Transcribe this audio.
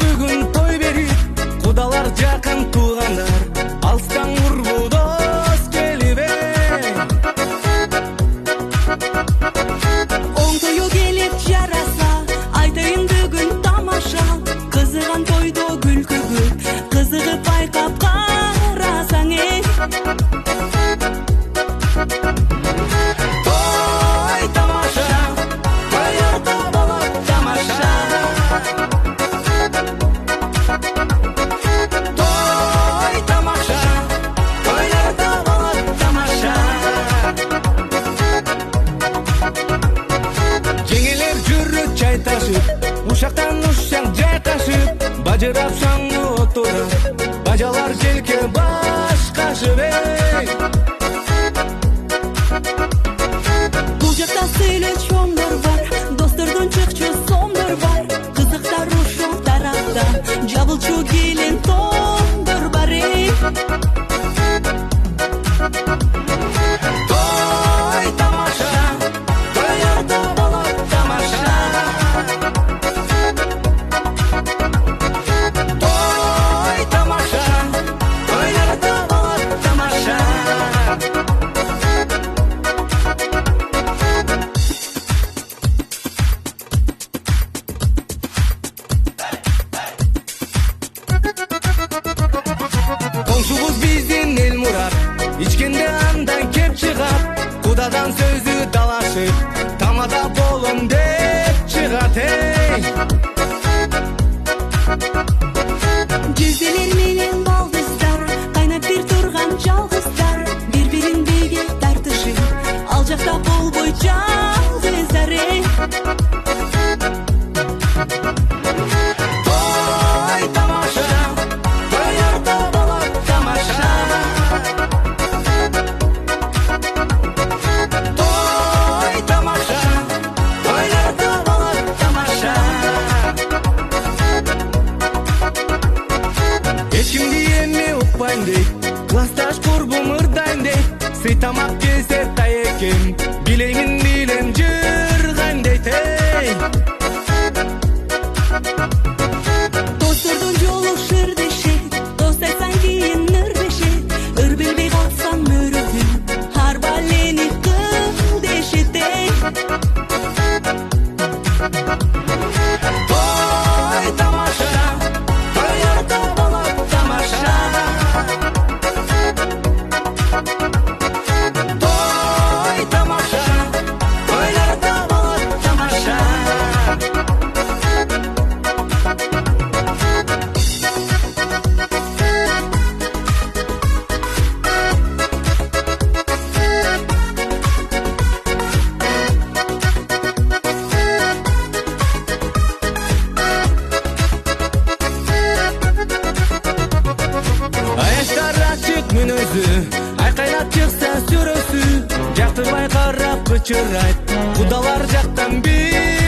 бүгүн той берип, кудалар жакын туугандар, алыстан урбу дос келип Оң тою келип жараса, айтайын бүгүн тамаша. Кызыган тойдо күлкү көп, кызыгып байкап карасаң Той тамаша, тойлордо болот тамаша. Той тамаша, тойлордо болот тамаша. Жеңелер жүрүп чайташып, ушактан ушак жайкашып, бажырап шаңы отурат, бажалар желке башкашып Бул жакта сыйлы чоңдор бар, достордон чыкчу сомдор бар. Кызыктар ушул тарапта, жабылчу келин тоңдор бар. Той тамаша, тойлордо болот тамаша. Той тамаша, тойлордо болот тамаша. Коңшубуз биздин эл мурат, ичкенде андан кеп чыгат, кудадан сөзү талашып, тамада болом деп чыгат Жүзделер менен балдыздар, кайнап бир турган жалгыздар, бири-бирин биге тартышып, ал жакта болбой жалгыздар. Той тамаша, тойлордо болот тамаша. Той тамаша, тойлордо болот тамаша. Эч кимди эми укпайм дейт, классташ курбум ырдайм дейт, сый тамак келсе тай экен, билеймин билем жыргайм дейт Достордун жолу шырдешет, дос айтсаң кийин ырдешет, ыр билбей калсаң мөрөтүн, ар балени кыл дешет. Той тамаша, тойлордо болот тамаша. Той тамаша, тойлордо болот тамаша. Аяштар ачык мүнөзү, айкайлап чыкса сүрөсү, жактырбай карап кычырайт, кудалар жактан бир